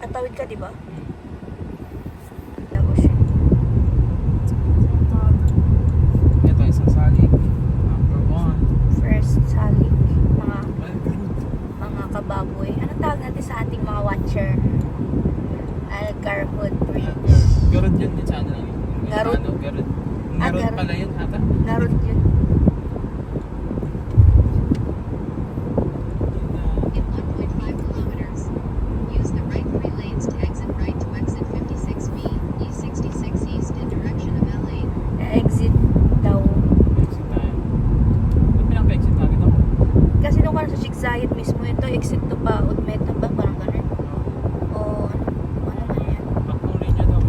Tatawid ka, di ba? Lago siya. Ito isang salig. Number 1. First salig. Mga kababoy. Anong tawag natin sa ating mga watcher? Algarhood Bridge. Garod yun din sa ano. Garod? Garod. Ah, Garod Garod. pala yun ata. Garod yun. In 1.5 kilometers, use the right 3 lanes to exit right to exit 56B, E66 East in direction of LA. Exit daw. Exit tayo. Ba't pinapa-exit natin ako? Kasi nung sa Chigsayat mismo ito, exit to pa, Udmeta ba? Parang ganun. O, ano na yan? Pagtuloy niya daw.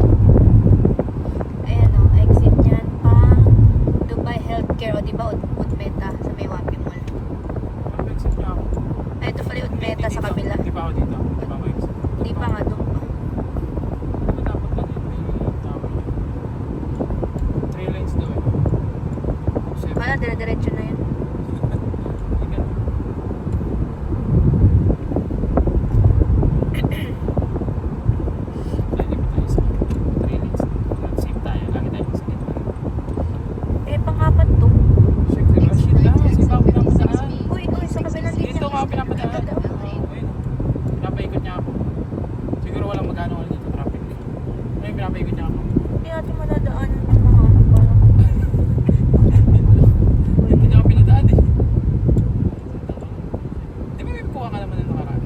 Ayan o, exit yan pa Dubai Healthcare. O, diba Udmeta sa may Wapi Mall. Papa-exit niya ako. Ay, ito pala yung Udmeta sa kabila. Hindi pa ako dito. Hindi pa ako exit. Hindi pa nga doon pa. Ano dapat na dito yung tower niya? 3 lanes daw eh. Wala, dire-diretso na yun. Eh, pang-apat to. Uy, sa kabilang linya. Dito nga pinapadaan. Pinapaikot niya ako. Siguro walang magano ako dito traffic. Ayun, pinapaikot niya ako. Hindi natin madadaanan ng mga ano parang. Hindi niya ako pinadaan eh. Di ba may kuha ka naman ng nakaraan?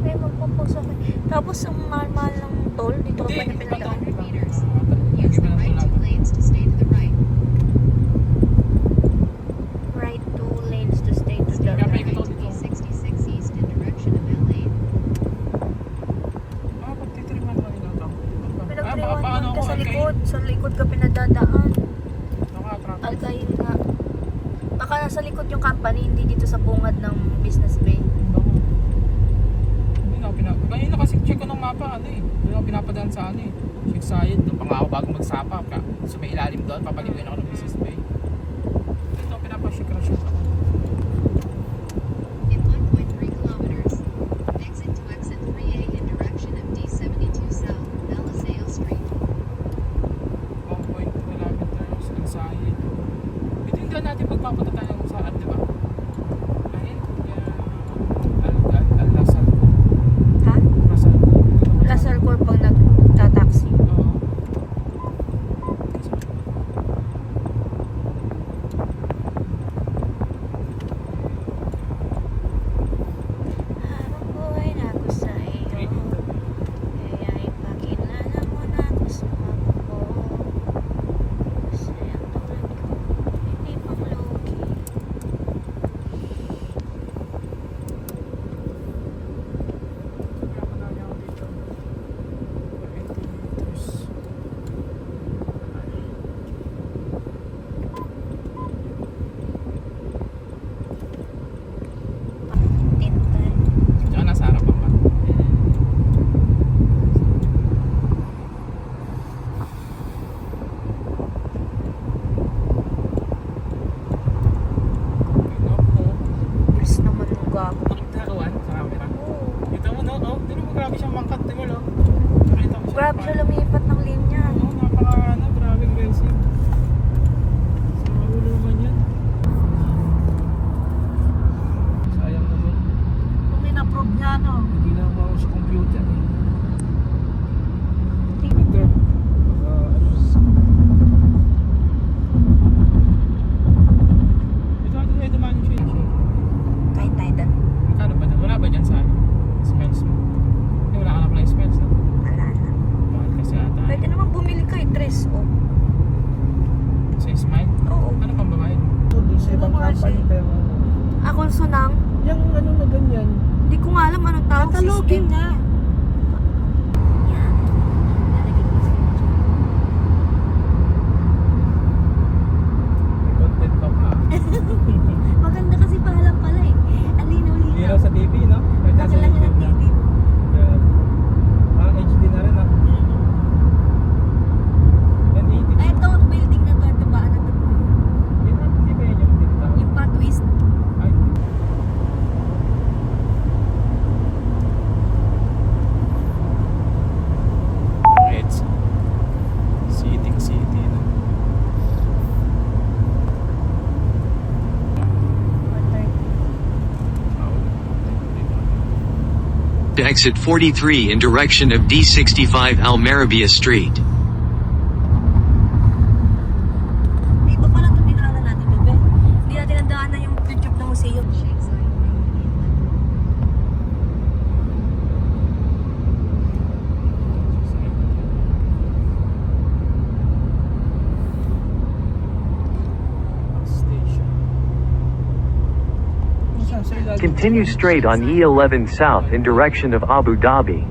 Eh, magpapos ako. Tapos, ang mahal-mahal ng toll, dito ka pa niya pinadaan. 100 meters, use the right 2 lanes to stay to the right. Right 2 lanes to stay to the Kaya right. paikot ako dito. E66 East in direction of LA. Pagtitriman mo nila ito. Pinagtriwan ka sa likod. Sa likod ka pinadadaan. Naka-traffic. Alkayin nga. Baka nasa likod yung company, hindi dito sa bungad ng Business Bay. Hindi na ako kanina kasi check ko ng mapa ano eh. Hindi ako pinapadaan sa ano eh. Check side, doon pa nga ako bago magsapa. So may ilalim doon, papaliwin ako ng Business Bay. Dito pinapa-shoot ako. In 1.3 kilometers, exit to exit 3A in direction of D72 South, Eliseo Street. 1.2 kilometers ang side. Ito yung daan natin pagpapunta tayo sa at diba? Ayun, Al-Lasal. Ha? Lasal. Lasal Corp pag nagtataxi. Oo. Habang buhay na ako sa iyo, kaya ipakilala mo na ako sa mga ko. Kasi ang tulad ko, hindi pang loki. Pinapalali ako dito. 80 meters. Tintan. Tsaka nasa harapan pa. Pres naman ng gwapo. Nakakawan sa camera. Oo. Kita mo no? Oh, di mo grabe siyang mangkat. Tingnan mo no? Nakita mo siya. Grabe siya lumipat ng linya. Oo, napaka ano, grabing racing. Sa ulo naman yan. Sayang naman. Kung in-approve niya, no? Hindi na ako sa computer. Ito. Ito atin ay dumaan yung shade. Kahit tayo doon. Magkano ba dyan? Wala ba dyan sa spells mo? Eh, wala ka na pala yung spells no? Wala na. Mahal kasi ata. Pwede naman bumili ka, tres o. Sa Smile? Oo. Ano pang babae? Doon sa ibang Ano company kasi? pero Ako sunang, yung ano na ganyan, di ko nga alam anong tawag katalogin system. na. Yan. Lalagyan ko sa YouTube. May content pa pa. Maganda kasi paalam pala eh. Hindi Alinaw-linaw. raw sa TV, no? Kahit nasa Laki lang ng YouTube na. TV mo. Yeah. HD na rin, ah. Yan, 80. Ay, ito, building na to. Ito ba? Ano to? Yan, hindi ba yan yung tinatawag? Yung pa. twist. Ay. to exit 43 in direction of D65 Almarabia Street. Iba pala ito dinaanan natin, bebe. Hindi natin nadaanan yung YouTube ng museum. Sheikh Zayed Road inlet. Station. Minsan sa ilalim. Continue straight on E11 South in direction of Abu Dhabi.